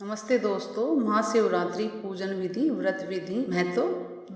नमस्ते दोस्तों, महाशिवरात्रि पूजन विधि, व्रत विधि महत्व।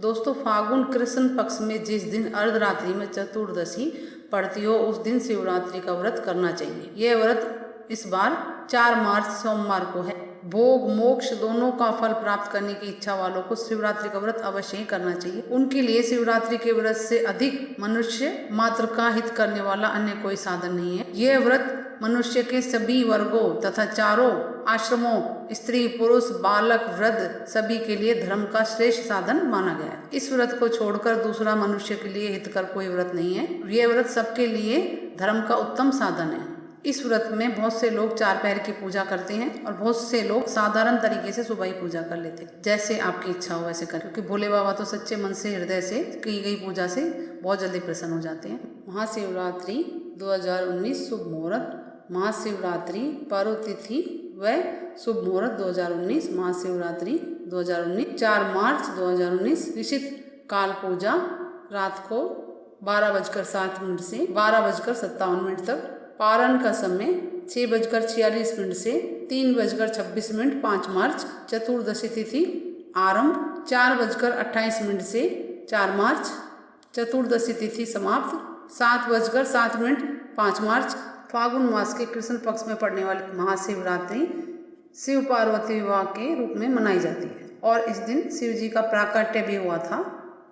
दोस्तों, फागुन कृष्ण पक्ष में जिस दिन अर्धरात्रि में चतुर्दशी पड़ती हो उस दिन शिवरात्रि का व्रत करना चाहिए। यह व्रत इस बार 4 मार्च सोमवार को है। भोग मोक्ष दोनों का फल प्राप्त करने की इच्छा वालों को शिवरात्रि का व्रत अवश्य ही करना चाहिए। उनके लिए शिवरात्रि के व्रत से अधिक मनुष्य मात्र का हित करने वाला अन्य कोई साधन नहीं है। यह व्रत मनुष्य के सभी वर्गों तथा चारों आश्रमों, स्त्री पुरुष बालक वृद्ध सभी के लिए धर्म का श्रेष्ठ साधन माना गया है। इस व्रत को छोड़कर दूसरा मनुष्य के लिए हितकर कोई व्रत नहीं है। यह व्रत सबके लिए धर्म का उत्तम साधन है। इस व्रत में बहुत से लोग 4 पैर की पूजा करते हैं और बहुत से लोग साधारण तरीके से सुबह ही पूजा कर लेते हैं। जैसे आपकी इच्छा हो वैसे करें, क्योंकि भोले बाबा तो सच्चे मन से हृदय से की गई पूजा से बहुत जल्दी प्रसन्न हो जाते हैं। महाशिवरात्रि 2019 शुभ मुहूर्त। महाशिवरात्रि पर्व तिथि व शुभ मुहूर्त 2019। महाशिवरात्रि 2019 4 मार्च 2019। निश्चित काल पूजा रात को 12:07 से 12:57 तक। पारण का समय 6:46 से 3:26 5 मार्च। चतुर्दशी तिथि आरंभ 4:28 से 4 मार्च। चतुर्दशी तिथि समाप्त 7:07 5 मार्च। फागुन मास के कृष्ण पक्ष में पड़ने वाली महाशिवरात्रि शिव पार्वती विवाह के रूप में मनाई जाती है और इस दिन शिव जी का प्राकट्य भी हुआ था।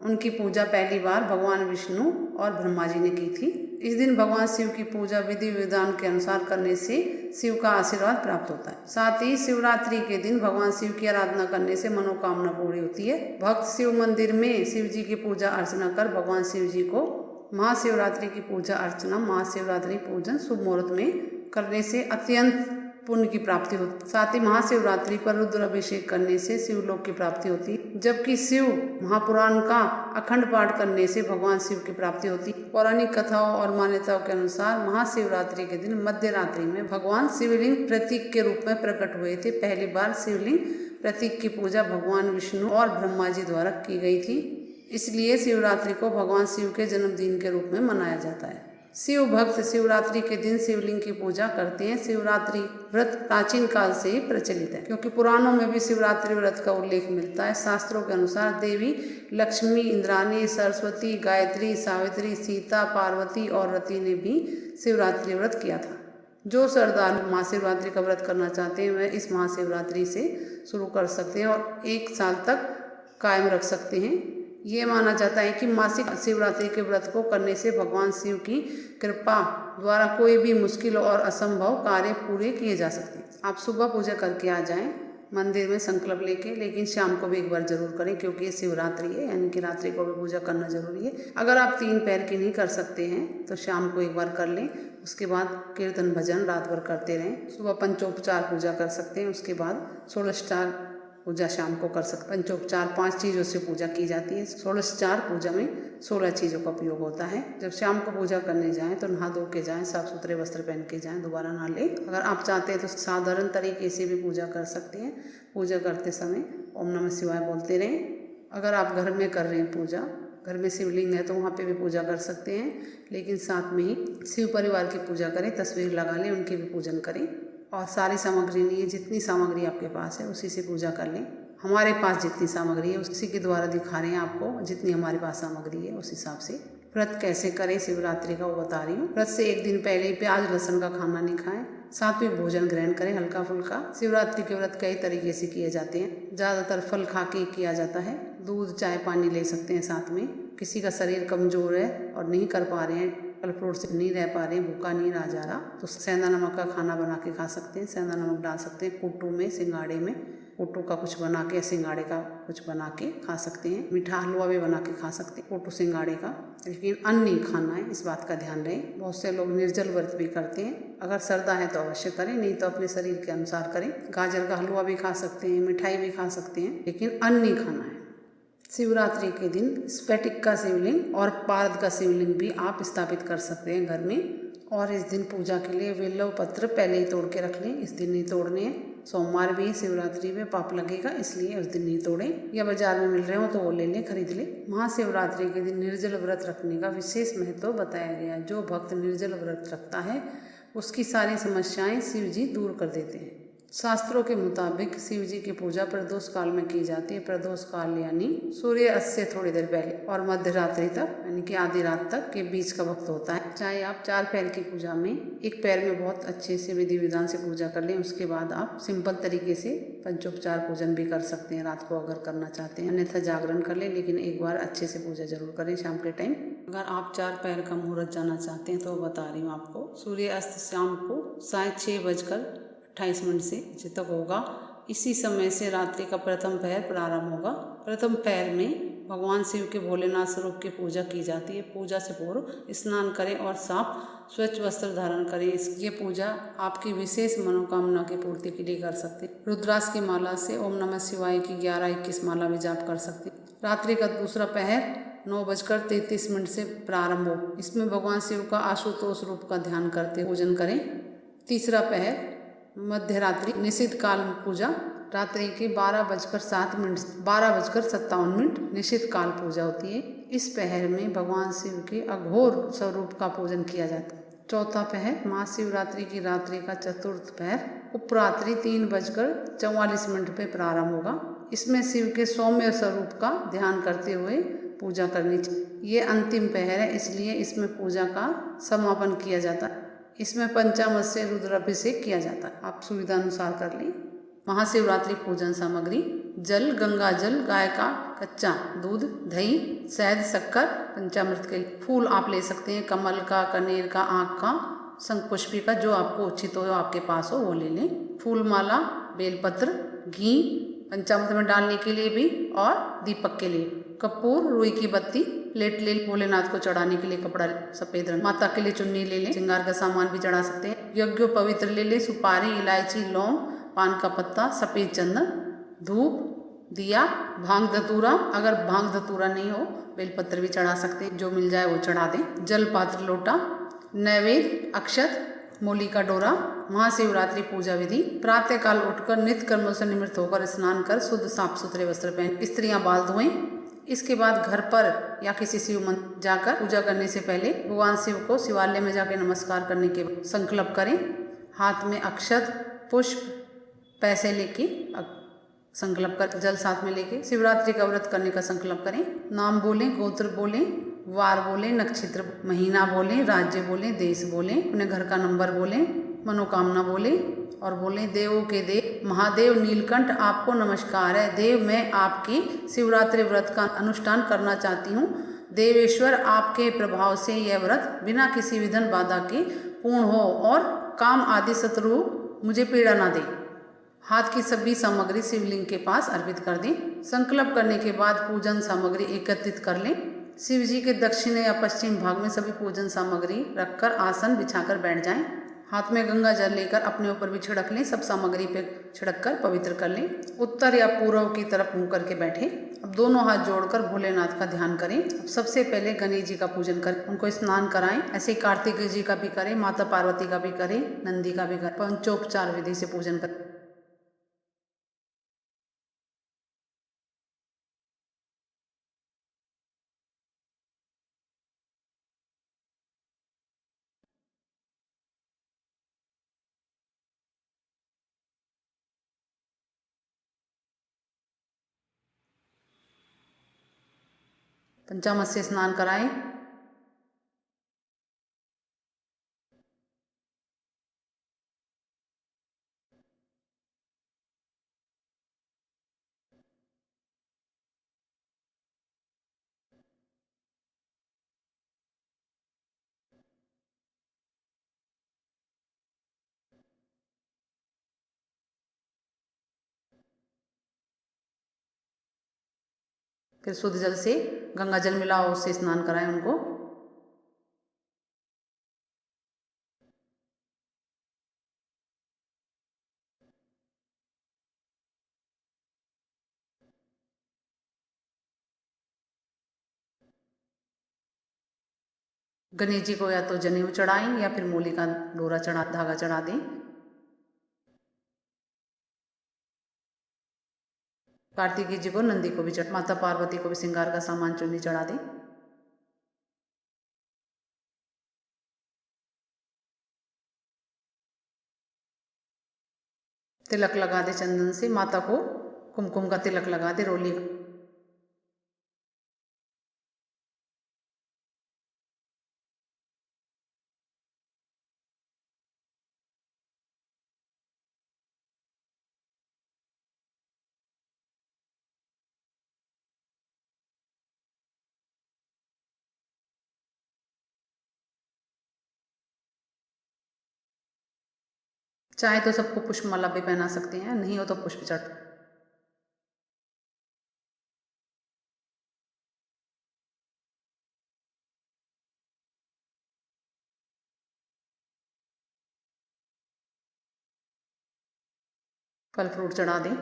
उनकी पूजा पहली बार भगवान विष्णु और ब्रह्मा जी ने की थी। इस दिन भगवान शिव की पूजा विधि विधान के अनुसार करने से शिव का आशीर्वाद प्राप्त होता है। साथ ही शिवरात्रि के दिन भगवान शिव की आराधना करने से मनोकामना पूरी होती है। भक्त शिव मंदिर में शिव जी की पूजा अर्चना कर भगवान शिव जी को महाशिवरात्रि की पूजा अर्चना महाशिवरात्रि पूजन शुभ मुहूर्त में करने से अत्यंत पुण्य की प्राप्ति होती। साथ ही महाशिवरात्रि पर रुद्र अभिषेक करने से शिवलोक की प्राप्ति होती, जबकि शिव महापुराण का अखंड पाठ करने से भगवान शिव की प्राप्ति होती। पौराणिक कथाओं और मान्यताओं के अनुसार महाशिवरात्रि के दिन मध्य रात्रि में भगवान शिवलिंग प्रतीक के रूप में प्रकट हुए थे। पहली बार शिवलिंग प्रतीक की पूजा भगवान विष्णु और ब्रह्मा जी द्वारा की गई थी, इसलिए शिवरात्रि को भगवान शिव के जन्मदिन के रूप में मनाया जाता है। शिव भक्त शिवरात्रि के दिन शिवलिंग की पूजा करते हैं। शिवरात्रि व्रत प्राचीन काल से ही प्रचलित है, क्योंकि पुराणों में भी शिवरात्रि व्रत का उल्लेख मिलता है। शास्त्रों के अनुसार देवी लक्ष्मी, इंद्राणी, सरस्वती, गायत्री, सावित्री, सीता, पार्वती और रति ने भी शिवरात्रि व्रत किया था। जो श्रद्धालु महाशिवरात्रि का व्रत करना चाहते हैं वह इस महाशिवरात्रि से शुरू कर सकते हैं और 1 साल तक कायम रख सकते हैं। ये माना जाता है कि मासिक शिवरात्रि के व्रत को करने से भगवान शिव की कृपा द्वारा कोई भी मुश्किल और असंभव कार्य पूरे किए जा सकते हैं। आप सुबह पूजा करके आ जाएं मंदिर में संकल्प लेके, लेकिन शाम को भी एक बार जरूर करें, क्योंकि ये शिवरात्रि है, यानी कि रात्रि को भी पूजा करना जरूरी है। अगर आप 3 पैर की नहीं कर सकते हैं तो शाम को एक बार कर लें। उसके बाद कीर्तन भजन रात भर करते रहें। सुबह पंचोपचार पूजा कर सकते हैं, उसके बाद 16 पूजा शाम को कर सकते। पंचोपचार 5 चीज़ों से पूजा की जाती है। 16 पूजा में 16 चीज़ों का उपयोग होता है। जब शाम को पूजा करने जाएं तो नहा धो के जाएं, साफ सुथरे वस्त्र पहन के जाएं, दोबारा नहा लें। अगर आप चाहते हैं तो साधारण तरीके से भी पूजा कर सकते हैं। पूजा करते समय ओम नमः शिवाय बोलते रहें। अगर आप घर में कर रहे हैं पूजा, घर में शिवलिंग है तो वहाँ पे भी पूजा कर सकते हैं, लेकिन साथ में ही शिव परिवार की पूजा करें, तस्वीर लगा लें, उनके भी पूजन करें। और सारी सामग्री नहीं है, जितनी सामग्री आपके पास है उसी से पूजा कर लें। हमारे पास जितनी सामग्री है उसी के द्वारा दिखा रहे हैं आपको, जितनी हमारे पास सामग्री है उस हिसाब से। व्रत कैसे करें शिवरात्रि का वो बता रही हूँ। व्रत से 1 दिन पहले ही प्याज लहसुन का खाना नहीं खाएं, सात्विक भोजन ग्रहण करें हल्का फुल्का। शिवरात्रि के व्रत कई तरीके से किए जाते हैं। ज़्यादातर फल खा के किया जाता है। दूध चाय पानी ले सकते हैं साथ में। किसी का शरीर कमजोर है और नहीं कर पा रहे हैं, फल फ्रूट से नहीं रह पा रहे हैं, भूखा नहीं रहा जा रहा, तो सेंधा नमक का खाना बना के खा सकते हैं। सेंधा नमक डाल सकते हैं कुट्टू में, सिंगाड़े में कुट्टू का कुछ बना के, सिंगाड़े का कुछ बना के खा सकते हैं। मीठा हलवा भी बना के खा सकते हैं कुट्टू सिंगाड़े का, लेकिन अन्न नहीं खाना है, इस बात का ध्यान रहे। बहुत से लोग निर्जल व्रत भी करते हैं। अगर श्रद्धा है तो अवश्य करें, नहीं तो अपने शरीर के अनुसार करें। गाजर का हलवा भी खा सकते हैं, मिठाई भी खा सकते हैं, लेकिन अन्न नहीं खाना है। शिवरात्रि के दिन स्फटिक का शिवलिंग और पारद का शिवलिंग भी आप स्थापित कर सकते हैं घर में। और इस दिन पूजा के लिए विल्लव पत्र पहले ही तोड़ के रख लें, इस दिन नहीं तोड़ने हैं। सोमवार भी है, शिवरात्रि में पाप लगेगा, इसलिए उस दिन नहीं तोड़ें। या बाजार में मिल रहे हो तो वो ले लें, खरीद लें। महाशिवरात्रि के दिन निर्जल व्रत रखने का विशेष महत्व बताया गया। जो भक्त निर्जल व्रत रखता है उसकी सारी समस्याएं शिव जी दूर कर देते हैं। शास्त्रों के मुताबिक शिव जी की पूजा प्रदोष काल में की जाती है। प्रदोष काल यानी सूर्य अस्त से थोड़ी देर पहले और मध्य रात्रि तक यानी कि आधी रात तक के बीच का वक्त होता है। चाहे आप 4 पैर की पूजा में एक पैर में बहुत अच्छे से विधि विधान से पूजा कर लें, उसके बाद आप सिंपल तरीके से पंचोपचार पूजन भी कर सकते हैं रात को अगर करना चाहते हैं, अन्यथा जागरण कर लें, लेकिन एक बार अच्छे से पूजा जरूर करें शाम के टाइम। अगर आप 4 पैर का मुहूर्त जाना चाहते हैं तो बता रही हूँ आपको, सूर्य अस्त शाम को 6:28 से बजे तक होगा। इसी समय से रात्रि का प्रथम पहर प्रारंभ होगा। प्रथम पहर में भगवान शिव के भोलेनाथ स्वरूप की पूजा की जाती है। पूजा से पूर्व स्नान करें और साफ स्वच्छ वस्त्र धारण करें। ये पूजा आपकी विशेष मनोकामना की पूर्ति के लिए कर सकते हैं। रुद्राक्ष की माला से ओम नमः शिवाय की 11-21 माला भी जाप कर सकते हैं। रात्रि का दूसरा पहर 9:33 से प्रारंभ हो। इसमें भगवान शिव का आशुतोष रूप का ध्यान करते पूजन करें। तीसरा पहर मध्य रात्रि निषिद्ध काल पूजा, रात्रि के 12:57 निषिद्ध काल पूजा होती है। इस पहर में भगवान शिव के अघोर स्वरूप का पूजन किया जाता है। चौथा पहर महाशिवरात्रि की रात्रि का चतुर्थ पहर उपरात्रि 3:44 पे प्रारंभ होगा। इसमें शिव के सौम्य स्वरूप का ध्यान करते हुए पूजा करनी चाहिए। ये अंतिम पहर है, इसलिए इसमें पूजा का समापन किया जाता है। इसमें पंचामृत से रुद्राभिषेक किया जाता है। आप सुविधा अनुसार कर लें। महाशिवरात्रि पूजन सामग्री: जल, गंगा जल, गाय का कच्चा दूध, दही, शहद, शक्कर, पंचामृत के फूल आप ले सकते हैं, कमल का, कनेर का, आँख का, शंखपुष्पी का, जो आपको उचित हो आपके पास हो वो ले लें। फूल माला, बेलपत्र, घी पंचामृत में डालने के लिए भी और दीपक के लिए, कपूर, रुई की बत्ती, प्लेट ले भोलेनाथ को चढ़ाने के लिए कपड़ा सफेद रंग, माता के लिए चुन्नी ले लें, श्रृंगार का सामान भी चढ़ा सकते हैं। यज्ञ पवित्र ले लें, सुपारी, इलायची, लौंग, पान का पत्ता, सफेद चंदन, धूप, दिया, भांग धतूरा, अगर भांग धतूरा नहीं हो बेलपत्र भी चढ़ा सकते हैं, जो मिल जाए वो चढ़ा दें। जल पात्र, लोटा, नैवेद्य, अक्षत, मूली का डोरा। महाशिवरात्रि पूजा विधि: प्रातः काल उठकर नित्य कर्मों से निवृत्त होकर स्नान कर शुद्ध साफ सुथरे वस्त्र पहन स्त्रियां बाल धोएं। इसके बाद घर पर या किसी शिव मंदिर जाकर पूजा करने से पहले भगवान शिव को शिवालय में जाकर नमस्कार करने के बाद संकल्प करें। हाथ में अक्षत, पुष्प, पैसे लेके संकल्प कर, जल साथ में लेके शिवरात्रि का व्रत करने का संकल्प करें। नाम बोलें, गोत्र बोलें, वार बोलें, नक्षत्र, महीना बोलें, राज्य बोलें, देश बोलें, अपने घर का नंबर बोलें, मनोकामना बोलें और बोलें, देवों के देव महादेव नीलकंठ आपको नमस्कार है। देव, मैं आपकी शिवरात्रि व्रत का अनुष्ठान करना चाहती हूँ। देवेश्वर, आपके प्रभाव से यह व्रत बिना किसी विघ्न बाधा के पूर्ण हो और काम आदि शत्रु मुझे पीड़ा ना दे। हाथ की सभी सामग्री शिवलिंग के पास अर्पित कर दें। संकल्प करने के बाद पूजन सामग्री एकत्रित कर लें। शिव जी के दक्षिण या पश्चिम भाग में सभी पूजन सामग्री रखकर आसन बिछाकर बैठ जाएं। हाथ में गंगा जल लेकर अपने ऊपर भी छिड़क लें, सब सामग्री पे छिड़क कर पवित्र कर लें। उत्तर या पूर्व की तरफ मुंह करके बैठें। अब दोनों हाथ जोड़कर भोलेनाथ का ध्यान करें। अब सबसे पहले गणेश जी का पूजन करें, उनको स्नान कराएं। ऐसे कार्तिक जी का भी करें, माता पार्वती का भी करें, नंदी का भी करें। पंचोपचार विधि से पूजन करें। पंचामृत से स्नान कराएं। फिर शुद्ध जल से गंगा जल मिलाओ, उससे स्नान कराएं उनको। गणेश जी को या तो जनेऊ चढ़ाएं या फिर मूली का डोरा चढ़ा, धागा चढ़ा दें। कार्तिकेय जी को, नंदी को भी चढ़ा, माता पार्वती को भी श्रृंगार का सामान चुन्नी चढ़ा दें। तिलक लगा दे चंदन से, माता को कुमकुम का तिलक लगा दे, रोली। चाहे तो सबको पुष्पमाला भी पहना सकते हैं, नहीं हो तो पुष्प चढ़। फल फ्रूट चढ़ा दें।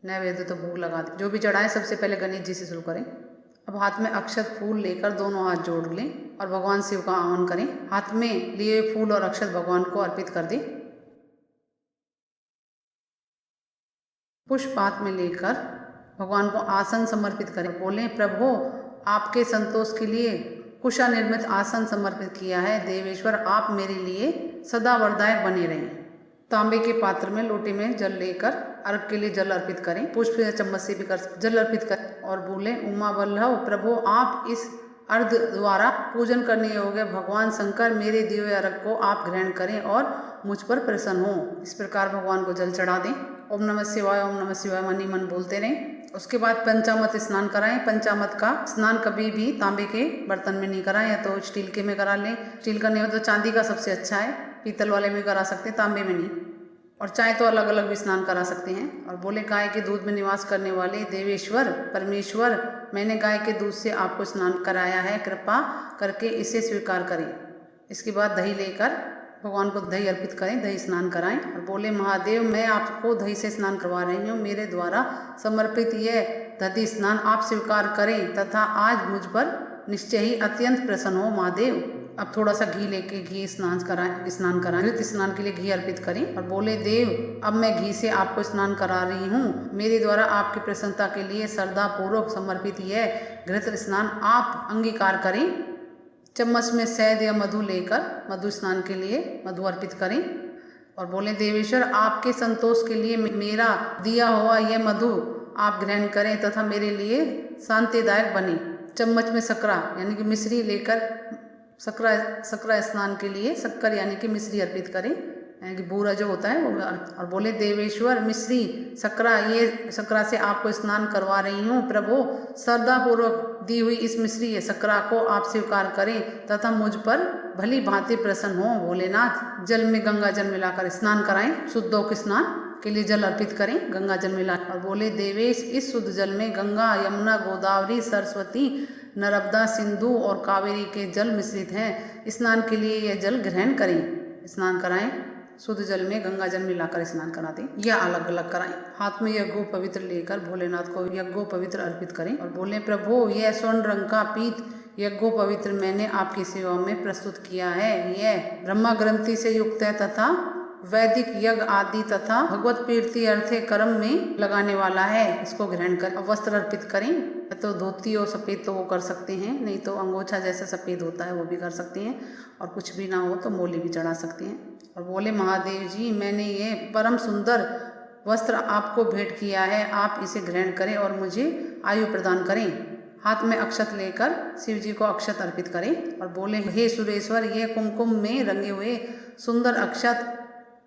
नैवेद्य तो भोग लगा दे। जो भी चढ़ाएं सबसे पहले गणेश जी से शुरू करें। अब हाथ में अक्षत फूल लेकर दोनों हाथ जोड़ लें और भगवान शिव का आह्वान करें। हाथ में लिए फूल और अक्षत भगवान को अर्पित कर दें। पुष्प हाथ में लेकर भगवान को आसन समर्पित करें। बोलें, प्रभु आपके संतोष के लिए कुशा निर्मित आसन समर्पित किया है। देवेश्वर आप मेरे लिए सदा वरदायक बने रहें। तांबे के पात्र में लोटे में जल लेकर अर्घ के लिए जल अर्पित करें। पुष्प या चम्मच से भी कर जल अर्पित करें और बोलें, उमा वल्लभ प्रभु आप इस अर्घ द्वारा पूजन करने योग्य भगवान शंकर मेरे दिए हुए अर्घ को आप ग्रहण करें और मुझ पर प्रसन्न हो। इस प्रकार भगवान को जल चढ़ा दें। ओम नमः शिवाय, ओम नमः शिवाय मन ही मन बोलते रहें। उसके बाद पंचामृत स्नान कराएं। पंचामृत का स्नान कभी भी तांबे के बर्तन में नहीं कराएं, या तो स्टील के में करा लें। स्टील का नहीं हो तो चांदी का सबसे अच्छा है, पीतल वाले में करा सकते हैं, तांबे में नहीं। और चाहे तो अलग अलग भी स्नान करा सकते हैं। और बोले, गाय के दूध में निवास करने वाले देवेश्वर परमेश्वर मैंने गाय के दूध से आपको स्नान कराया है, कृपा करके इसे स्वीकार करें। इसके बाद दही लेकर भगवान को दही अर्पित करें, दही स्नान कराएं और बोले, महादेव मैं आपको दही से स्नान करवा रही हूँ, मेरे द्वारा समर्पित यह दधी स्नान आप स्वीकार करें तथा आज मुझ पर निश्चय ही अत्यंत प्रसन्न हो महादेव। अब थोड़ा सा घी लेके घी स्नान कराएं। घृत स्नान के लिए घी अर्पित करें और बोले, देव अब मैं घी से आपको स्नान करा रही हूँ, मेरे द्वारा आपकी प्रसन्नता के लिए श्रद्धा पूर्वक समर्पित यह घृत स्नान आप अंगीकार करें। चम्मच में शहद या मधु लेकर मधु स्नान के लिए मधु अर्पित करें और बोले, देवेश्वर आपके संतोष के लिए मेरा दिया हुआ यह मधु आप ग्रहण करें तथा मेरे लिए शांतिदायक बने। चम्मच में सकरा यानी कि मिश्री लेकर सकरा स्नान के लिए शक्कर यानी कि मिश्री अर्पित करें, यानी कि बूरा जो होता है वो। और बोले, देवेश्वर मिश्री सकरा ये सकरा से आपको स्नान करवा रही हूँ, प्रभु श्रद्धा पूर्वक दी हुई इस मिश्री या सकरा को आप स्वीकार करें तथा मुझ पर भली भांति प्रसन्न हो। भोलेनाथ जल में गंगा जल मिलाकर स्नान कराएं। शुद्धों के स्नान के लिए जल अर्पित करें गंगा जल मिला। और बोले, देवेश इस शुद्ध जल में गंगा यमुना गोदावरी सरस्वती नर्मदा सिंधु और कावेरी के जल मिश्रित हैं। स्नान के लिए यह जल ग्रहण करें। स्नान कराएं, शुद्ध जल में गंगा जल मिलाकर स्नान करा दें या अलग अलग कराएं। हाथ में यज्ञो पवित्र लेकर भोलेनाथ को यज्ञो पवित्र अर्पित करें और बोले, प्रभु यह स्वर्ण रंग का पीत यज्ञो पवित्र मैंने आपकी सेवा में प्रस्तुत किया है। यह ब्रह्मा ग्रंथि से युक्त है तथा वैदिक यज्ञ आदि तथा भगवत प्रीति अर्थे कर्म में लगाने वाला है। इसको ग्रहण कर वस्त्र अर्पित करें। तो धोती और सफ़ेद तो वो कर सकते हैं, नहीं तो अंगोछा जैसा सफ़ेद होता है वो भी कर सकते हैं, और कुछ भी ना हो तो मोली भी चढ़ा सकते हैं। और बोले, महादेव जी मैंने ये परम सुंदर वस्त्र आपको भेंट किया है, आप इसे ग्रहण करें और मुझे आयु प्रदान करें। हाथ में अक्षत लेकर शिव जी को अक्षत अर्पित करें और बोले, हे सुरेश्वर ये कुमकुम में रंगे हुए सुंदर अक्षत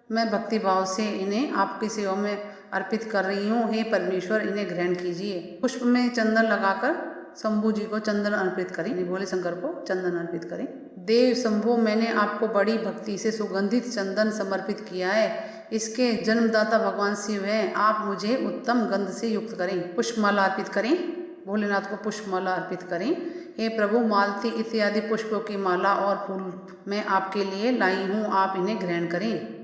मैं भक्ति भाव से इन्हें आपकी सेवा में अर्पित कर रही हूँ। हे परमेश्वर इन्हें ग्रहण कीजिए। पुष्प में चंदन लगाकर शंभु जी को चंदन अर्पित करें, भोले शंकर को चंदन अर्पित करें। देव शंभु मैंने आपको बड़ी भक्ति से सुगंधित चंदन समर्पित किया है, इसके जन्मदाता भगवान शिव हैं, आप मुझे उत्तम गंध से युक्त करें। पुष्पमाला अर्पित करें, भोलेनाथ को पुष्पमाला अर्पित करें। हे प्रभु मालती इत्यादि पुष्पों की माला और फूल मैं आपके लिए लाई हूँ, आप इन्हें ग्रहण करें।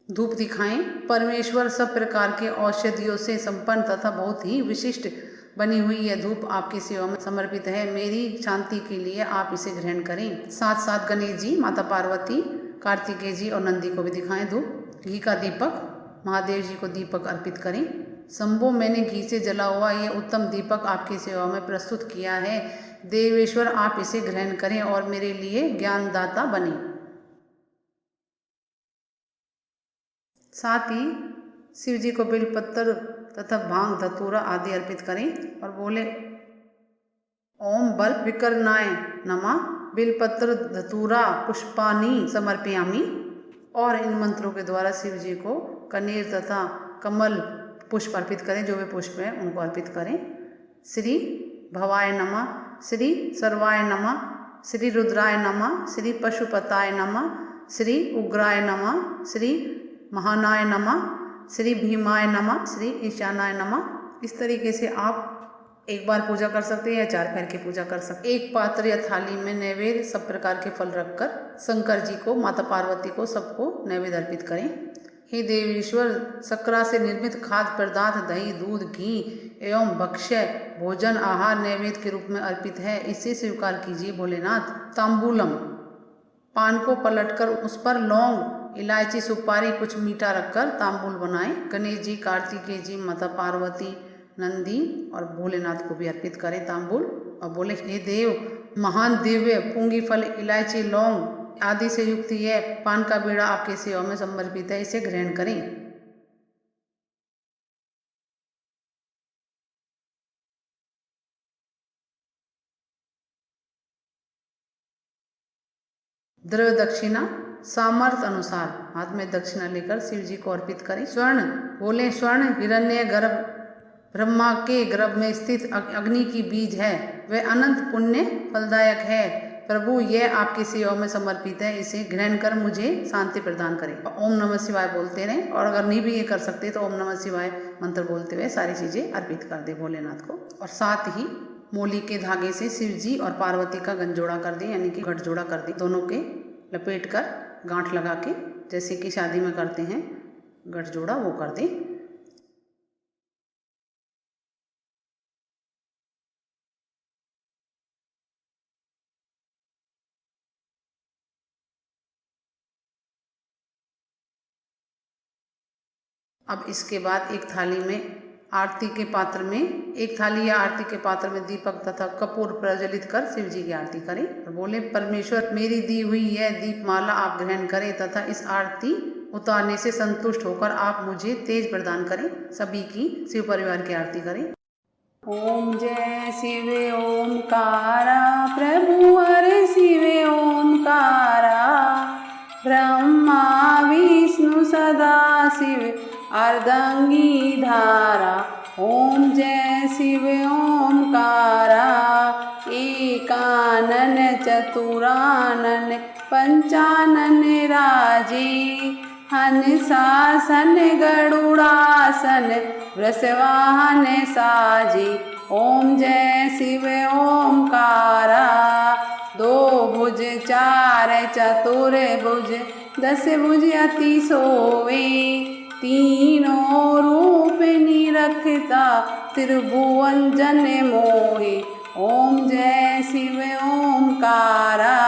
धूप दिखाएं। परमेश्वर सब प्रकार के औषधियों से संपन्न तथा बहुत ही विशिष्ट बनी हुई यह धूप आपकी सेवा में समर्पित है, मेरी शांति के लिए आप इसे ग्रहण करें। साथ साथ गणेश जी, माता पार्वती, कार्तिकेय जी और नंदी को भी दिखाएं धूप। घी का दीपक महादेव जी को दीपक अर्पित करें। शंभो, मैंने घी से जला हुआ ये उत्तम दीपक आपकी सेवा में प्रस्तुत किया है। देवेश्वर, आप इसे ग्रहण करें और मेरे लिए ज्ञानदाता बने। साथ ही शिव जी को बेलपत्र तथा भांग धतूरा आदि अर्पित करें और बोले ओम बल विकर्णाय नमः बेलपत्र धतूरा पुष्पानी समर्पयामि। और इन मंत्रों के द्वारा शिव जी को कनेर तथा कमल पुष्प अर्पित करें, जो वे पुष्प हैं उनको अर्पित करें। श्री भवाय नमः, श्री सर्वाय नमः, श्री रुद्राय नमः, श्री पशुपताय नमः, श्री उग्राय नमः, श्री महानाय नमः, श्री भीमाय नमः, श्री ईशानाय नमः। इस तरीके से आप एक बार पूजा कर सकते हैं या 4 पैर की पूजा कर सकते हैं। एक पात्र या थाली में नैवेद्य सब प्रकार के फल रखकर शंकर जी को, माता पार्वती को, सबको नैवेद्य अर्पित करें। हे देवेश्वर, शर्करा से निर्मित खाद्य पदार्थ दही, दूध, घी एवं भक्ष्य भोजन आहार नैवेद्य के रूप में अर्पित है, इसे स्वीकार कीजिए भोलेनाथ। तांबूलम, पान को पलटकर उस पर लौंग, इलायची, सुपारी, कुछ मीठा रखकर तांबूल बनाएं। गणेश जी, कार्तिकेय जी, माता पार्वती, नंदी और भोलेनाथ को भी अर्पित करें तांबूल और बोले हे देव, महान दिव्य पूंगी फल, इलायची, लौंग आदि से युक्त यह पान का बीड़ा आपके सेवा में समर्पित है, इसे ग्रहण करें। द्रव्य दक्षिणा सामर्थ्य अनुसार हाथ में दक्षिणा लेकर शिव जी को अर्पित करें। स्वर्ण, बोले स्वर्ण हिरण्य गर्भ ब्रह्मा के गर्भ में स्थित अग्नि की बीज है, वह अनंत पुण्य फलदायक है। प्रभु, यह आपकी सेवा में समर्पित है, इसे ग्रहण कर मुझे शांति प्रदान करें। ओम नमः शिवाय बोलते रहें और अगर नहीं भी ये कर सकते तो ओम नमः शिवाय मंत्र बोलते हुए सारी चीज़ें अर्पित कर दे भोलेनाथ को। और साथ ही मोली के धागे से शिव जी और पार्वती का गंजोड़ा कर दें, यानी कि गठजोड़ा कर दें। दोनों के लपेट कर गांठ लगा के, जैसे कि शादी में करते हैं गठजोड़ा, वो कर दें। अब इसके बाद एक थाली या आरती के पात्र में दीपक तथा कपूर प्रज्वलित कर शिव जी की आरती करें और बोले परमेश्वर, मेरी दी हुई यह दीपमाला आप ग्रहण करें तथा इस आरती उतारने से संतुष्ट होकर आप मुझे तेज प्रदान करें। सभी की शिव परिवार की आरती करें। ओम जय शिव ओमकारा, प्रभु हरे शिव ओमकारा, ब्रह्मा विष्णु सदा शिव अर्धांगी धारा। ओम जय शिव ओमकारा, एकानन चतुरानन पंचानन राजे, हंसासन गरुड़ासन वृषवाहन साजे। ओम जय शिव ओमकारा, 2 भुज 4 चतुर भुज 10 भुज अति सोवे, तीनों रूप निरखता त्रिभुवन जन मोहे। ओम जय शिव ओमकारा,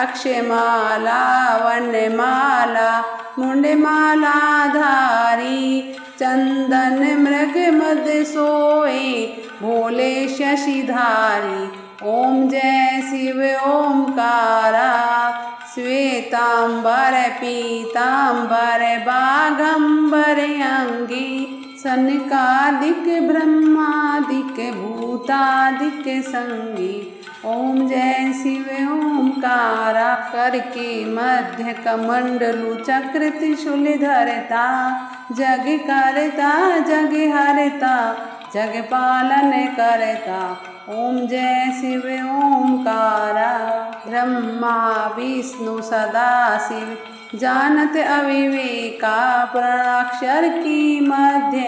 अक्षयमाला वनमाला मुंडमाला धारी, चंदन मृग मद सोए भोले शशिधारी। ओम जय शिव ओमकारा, श्वेतांबर पीतांबर बागंबर अंगी, सनकादिक ब्रह्मादिक भूतादिक संगी। ओम जय शिव ओमकारा, कर के मध्य कमंडलु चक्र त्रिशूल धरता, जग करता जग हरता जग पालन करता। ओम जय शिव ओमकारा, ब्रह्मा विष्णु सदा शिव जानत अविवेका, प्रणक्षर की मध्य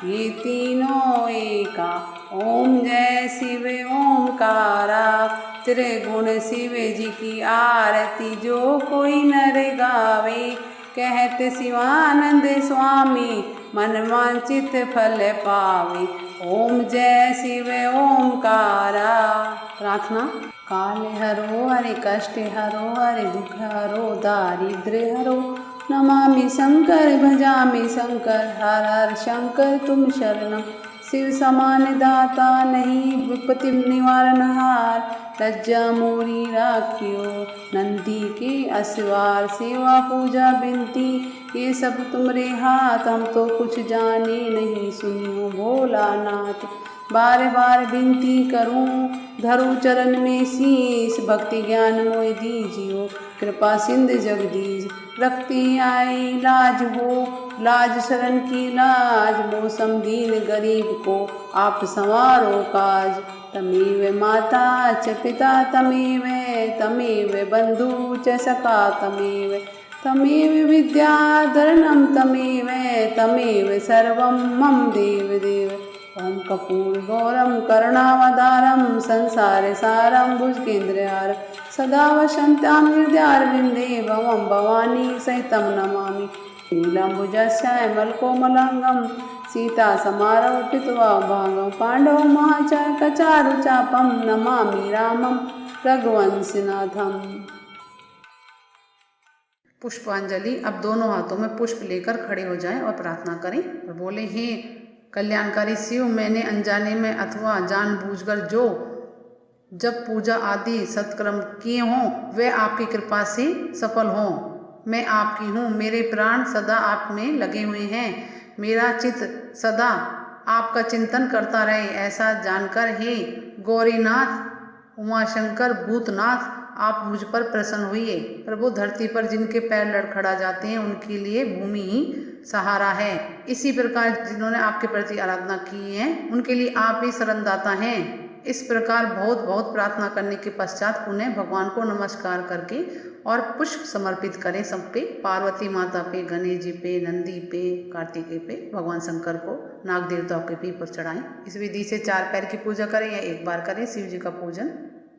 ये तीनों एका। ओम जय शिव ओमकारा, त्रिगुण शिव जी की आरती जो कोई नर गावे, कहत शिवानंद स्वामी मन वांछित फल पावे। ओम जय शिव ओमकारा। प्रार्थना, काले हरो हरे कष्ट हरो हरे दुख हरो दारिद्र्य हरो नमामि शंकर भजामि शंकर हर हर शंकर तुम शरणम शिव समान दाता नहीं विपत्ति निवारण हार लज्जा मोरी राखियो नंदी के असवार सेवा पूजा बिनती ये सब तुमरे हाथ हम तो कुछ जाने नहीं सुनियो भोलानाथ बार बार विनती करूं धरू चरण में शीश भक्ति ज्ञान मोहि दीजियो कृपा सिंध जगदीश रखती आई लाज हो लाज शरण की लाज मौसम दीन गरीब को आप संवारो काज तमेव माता च पिता तमेव बंधु च सखा तमेव विद्याधरणं तमेव सर्वं मम देव देव ओम कपूर गौरम करुणावतारम संसार सारम भुजगेन्द्रहार सदा वसन्तां हृदयारविन्दे भवं भवानी सहितं नमामि नीलम्बुजश्यामलकोमलाङ्गं सीता समारोपित्वा भागं पाण्डव महाचाकचारु चापं नमामि रामं रघुवंशनाथम। पुष्पांजलि। अब दोनों हाथों में पुष्प लेकर खड़े हो जाएं और प्रार्थना करें और बोले, हे कल्याणकारी शिव, मैंने अनजाने में अथवा जानबूझकर जो जब पूजा आदि सत्कर्म किए हों वे आपकी कृपा से सफल हों। मैं आपकी हूँ, मेरे प्राण सदा आप में लगे हुए हैं, मेरा चित्त सदा आपका चिंतन करता रहे, ऐसा जानकर हे गौरीनाथ, उमाशंकर, भूतनाथ, आप मुझ पर प्रसन्न हुए। प्रभु, धरती पर जिनके पैर लड़खड़ा जाते हैं उनके लिए भूमि ही सहारा है। इसी प्रकार जिन्होंने आपके प्रति आराधना की है उनके लिए आप ही शरणदाता हैं। इस प्रकार बहुत बहुत प्रार्थना करने के पश्चात पुनः भगवान को नमस्कार करके और पुष्प समर्पित करें सब पे, पार्वती माता पे, गणेश जी पे, नंदी पे, कार्तिकेय पे, भगवान शंकर को, नाग देवताओं के पीठ पर चढ़ाएं। इस विधि से 4 पैर की पूजा करें या एक बार करें। शिव जी का पूजन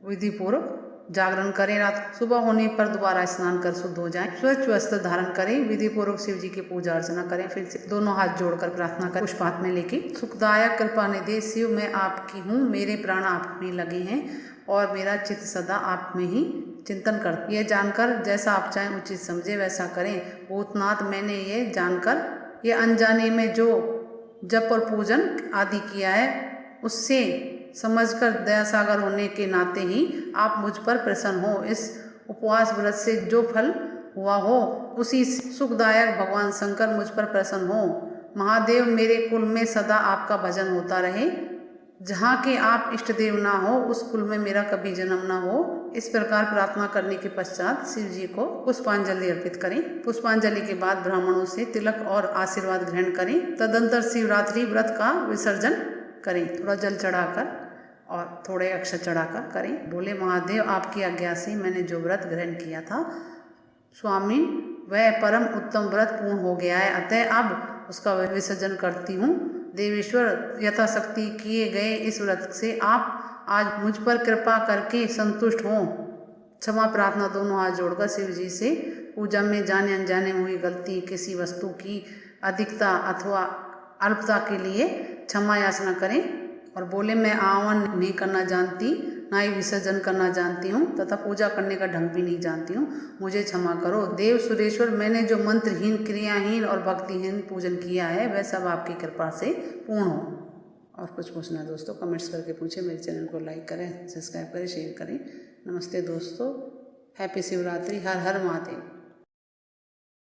विधि पूर्वक जागरण करें। रात सुबह होने पर दोबारा स्नान कर शुद्ध हो जाएं। स्वच्छ वस्त्र धारण करें। विधि पूर्वक शिव जी की पूजा अर्चना करें। फिर से दोनों हाथ जोड़कर प्रार्थना करें। पुष्प हाथ में लेके, सुखदायक कृपा निधि शिव, मैं आपकी हूँ, मेरे प्राण आप में लगे हैं और मेरा चित्त सदा आप में ही चिंतन कर। ये जानकर जैसा आप चाहें उचित समझे वैसा करें। भूतनाथ, मैंने ये जानकर ये अनजाने में जो जप और पूजन आदि किया है उससे समझकर दया सागर होने के नाते ही आप मुझ पर प्रसन्न हो। इस उपवास व्रत से जो फल हुआ हो उसी सुखदायक भगवान शंकर मुझ पर प्रसन्न हो। महादेव, मेरे कुल में सदा आपका भजन होता रहे। जहाँ के आप इष्ट देव ना हो उस कुल में मेरा कभी जन्म ना हो। इस प्रकार प्रार्थना करने के पश्चात शिव जी को पुष्पांजलि अर्पित करें। पुष्पांजलि के बाद ब्राह्मणों से तिलक और आशीर्वाद ग्रहण करें। तदंतर शिवरात्रि व्रत का विसर्जन करें। थोड़ा जल चढ़ाकर और थोड़े अक्षत चढ़ाकर करें। बोले, महादेव, आपकी आज्ञा से मैंने जो व्रत ग्रहण किया था स्वामी वह परम उत्तम व्रत पूर्ण हो गया है, अतः अब उसका विसर्जन करती हूँ। देवेश्वर, यथाशक्ति किए गए इस व्रत से आप आज मुझ पर कृपा करके संतुष्ट हों। क्षमा प्रार्थना। दोनों हाथ जोड़कर शिव जी से पूजा में जाने अनजाने में हुई गलती, किसी वस्तु की अधिकता अथवा अल्पता के लिए क्षमा याचना करें और बोले, मैं आह्वान नहीं करना जानती, ना ही विसर्जन करना जानती हूँ तथा पूजा करने का ढंग भी नहीं जानती हूँ, मुझे क्षमा करो। देव सुरेश्वर, मैंने जो मंत्रहीन, क्रियाहीन और भक्तिहीन पूजन किया है वह सब आपकी कृपा से पूर्ण हो। और कुछ पूछना दोस्तों कमेंट्स करके पूछें। मेरे चैनल को लाइक करें, सब्सक्राइब करें, शेयर करें। नमस्ते दोस्तों, हैप्पी शिवरात्रि। हर हर महादेव।